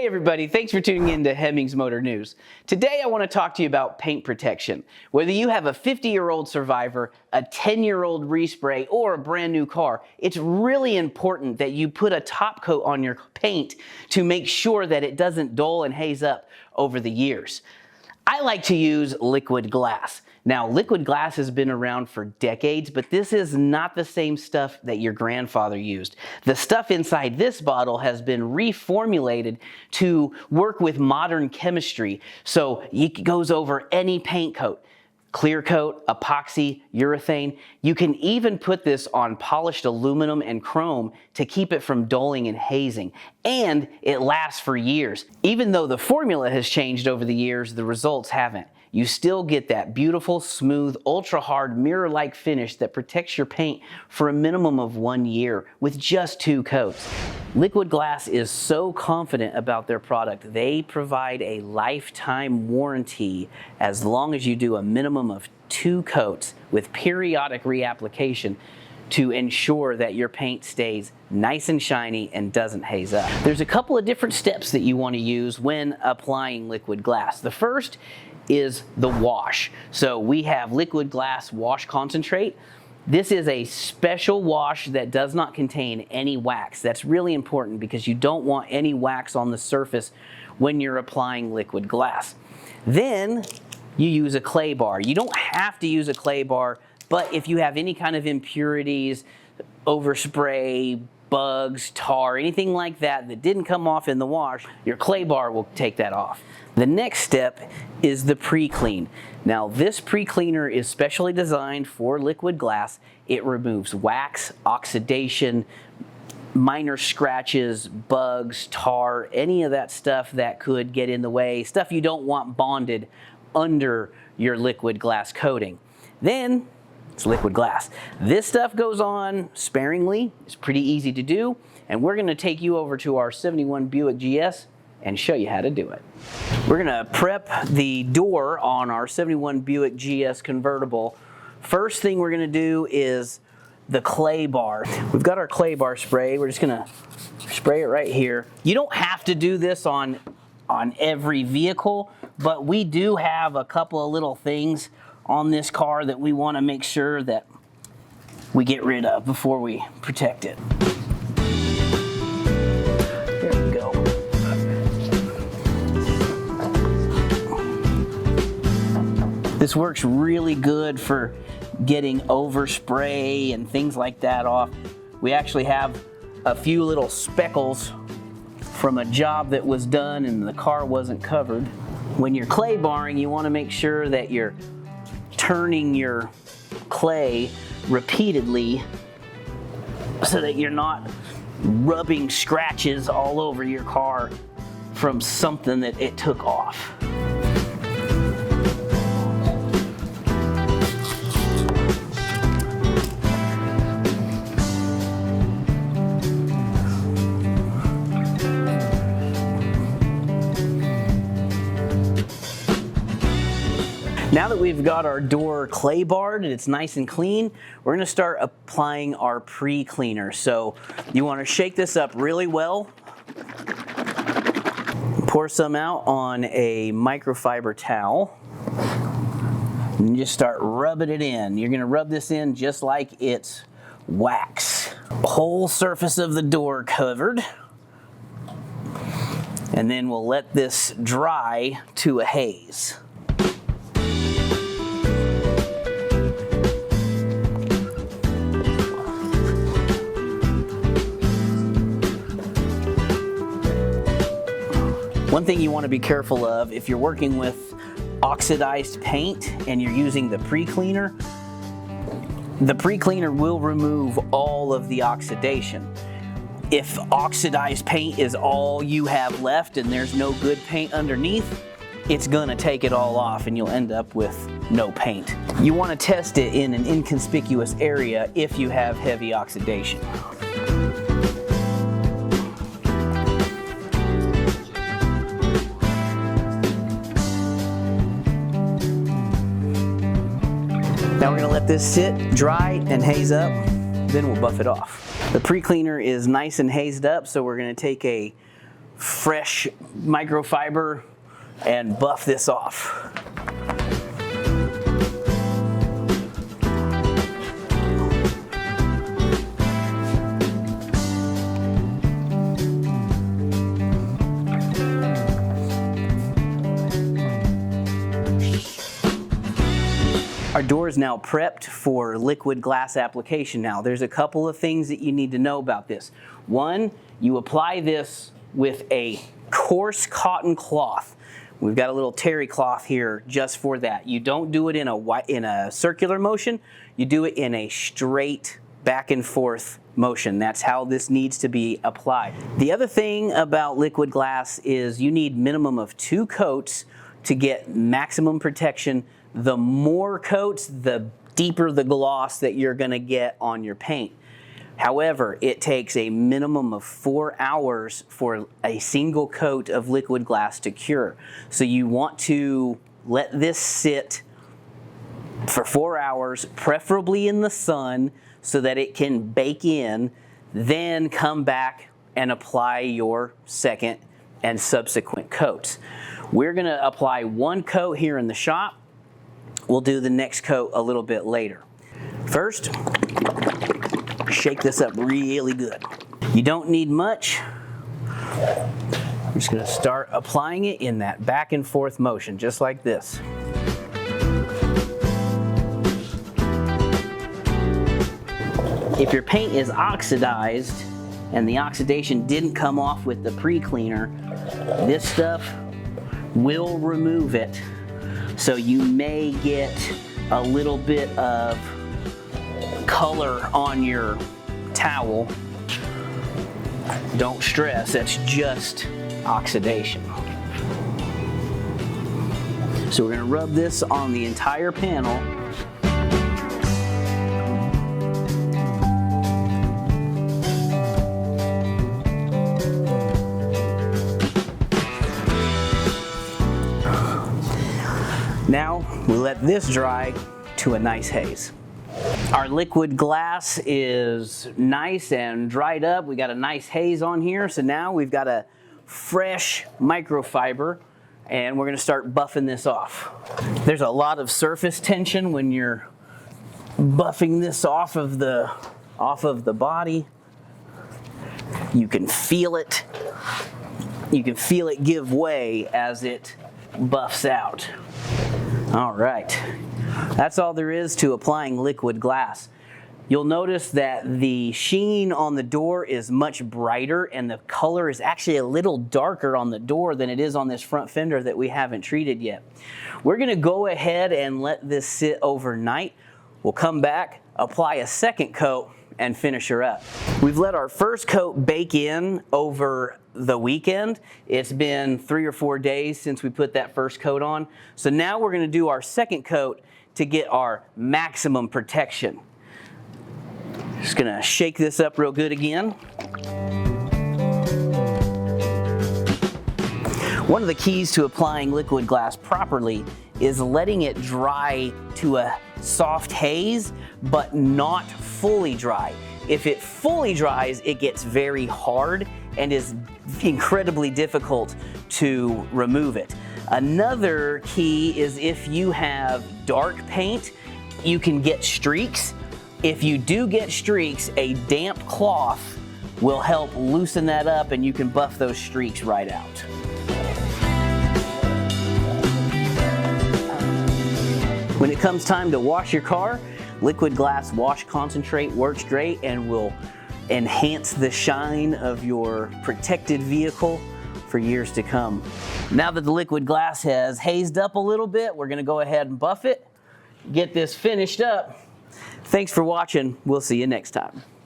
Hey everybody, thanks for tuning in to Hemmings Motor News. Today I want to talk to you about paint protection. Whether you have a 50-year-old Survivor, a 10-year-old respray, or a brand new car, it's really important that you put a top coat on your paint to make sure that it doesn't dull and haze up over the years. I like to use liquid glass. Now, liquid glass has been around for decades, but this is not the same stuff that your grandfather used. The stuff inside this bottle has been reformulated to work with modern chemistry, so it goes over any paint coat. Clear coat, epoxy, urethane. You can even put this on polished aluminum and chrome to keep it from dulling and hazing. And it lasts for years. Even though the formula has changed over the years, the results haven't. You still get that beautiful, smooth, ultra-hard, mirror-like finish that protects your paint for a minimum of 1 year with just 2 coats. Liquid Glass is so confident about their product, they provide a lifetime warranty as long as you do a minimum of 2 coats with periodic reapplication to ensure that your paint stays nice and shiny and doesn't haze up. There's a couple of different steps that you want to use when applying liquid glass. The first is the wash. So we have liquid glass wash concentrate. This is a special wash that does not contain any wax. That's really important because you don't want any wax on the surface when you're applying liquid glass. Then you use a clay bar. You don't have to use a clay bar, but if you have any kind of impurities, overspray, bugs, tar, anything like that that didn't come off in the wash, your clay bar will take that off. The next step is the pre-clean. Now this pre-cleaner is specially designed for liquid glass. It removes wax, oxidation, minor scratches, bugs, tar, any of that stuff that could get in the way, stuff you don't want bonded under your liquid glass coating. Then it's liquid glass. This stuff goes on sparingly. It's pretty easy to do, and we're going to take you over to our 71 Buick GS and show you how to do it. We're gonna prep the door on our 71 Buick GS convertible. First thing we're gonna do is the clay bar. We've got our clay bar spray. We're just gonna spray it right here. You don't have to do this on every vehicle, but we do have a couple of little things on this car that we wanna make sure that we get rid of before we protect it. There we go. This works really good for getting overspray and things like that off. We actually have a few little speckles from a job that was done and the car wasn't covered. When you're clay barring, you want to make sure that you're turning your clay repeatedly so that you're not rubbing scratches all over your car from something that it took off. Now that we've got our door clay barred and it's nice and clean, we're gonna start applying our pre-cleaner. So you wanna shake this up really well. Pour some out on a microfiber towel. And you just start rubbing it in. You're gonna rub this in just like it's wax. Whole surface of the door covered. And then we'll let this dry to a haze. One thing you want to be careful of if you're working with oxidized paint and you're using the pre-cleaner will remove all of the oxidation. If oxidized paint is all you have left and there's no good paint underneath, it's gonna take it all off and you'll end up with no paint. You want to test it in an inconspicuous area if you have heavy oxidation. Now we're gonna let this sit, dry, and haze up, then we'll buff it off. The pre-cleaner is nice and hazed up, so we're gonna take a fresh microfiber and buff this off. Our door is now prepped for liquid glass application now. There's a couple of things that you need to know about this. One, you apply this with a coarse cotton cloth. We've got a little terry cloth here just for that. You don't do it in a circular motion. You do it in a straight back and forth motion. That's how this needs to be applied. The other thing about liquid glass is you need minimum of 2 coats to get maximum protection. The more coats, the deeper the gloss that you're going to get on your paint. However, it takes a minimum of 4 hours for a single coat of liquid glass to cure. So you want to let this sit for 4 hours, preferably in the sun, so that it can bake in, then come back and apply your second and subsequent coats. We're going to apply 1 coat here in the shop. We'll do the next coat a little bit later. First, shake this up really good. You don't need much. I'm just going to start applying it in that back and forth motion, just like this. If your paint is oxidized and the oxidation didn't come off with the pre-cleaner, this stuff will remove it. So you may get a little bit of color on your towel. Don't stress, that's just oxidation. So we're going to rub this on the entire panel. Now we let this dry to a nice haze. Our liquid glass is nice and dried up. We got a nice haze on here. So now we've got a fresh microfiber and we're going to start buffing this off. There's a lot of surface tension when you're buffing this off of the body. You can feel it. You can feel it give way as it buffs out. All right, that's all there is to applying liquid glass. You'll notice that the sheen on the door is much brighter and the color is actually a little darker on the door than it is on this front fender that we haven't treated yet. We're gonna go ahead and let this sit overnight. We'll come back, apply a second coat, and finish her up. We've let our first coat bake in over the weekend. It's been 3 or 4 days since we put that first coat on. So now we're going to do our second coat to get our maximum protection. Just going to shake this up real good again. One of the keys to applying liquid glass properly is letting it dry to a soft haze, but not fully dry. If it fully dries, it gets very hard and is incredibly difficult to remove it. Another key is if you have dark paint, you can get streaks. If you do get streaks, a damp cloth will help loosen that up and you can buff those streaks right out. When it comes time to wash your car, liquid glass wash concentrate works great and will enhance the shine of your protected vehicle for years to come. Now that the liquid glass has hazed up a little bit, we're gonna go ahead and buff it, get this finished up. Thanks for watching. We'll see you next time.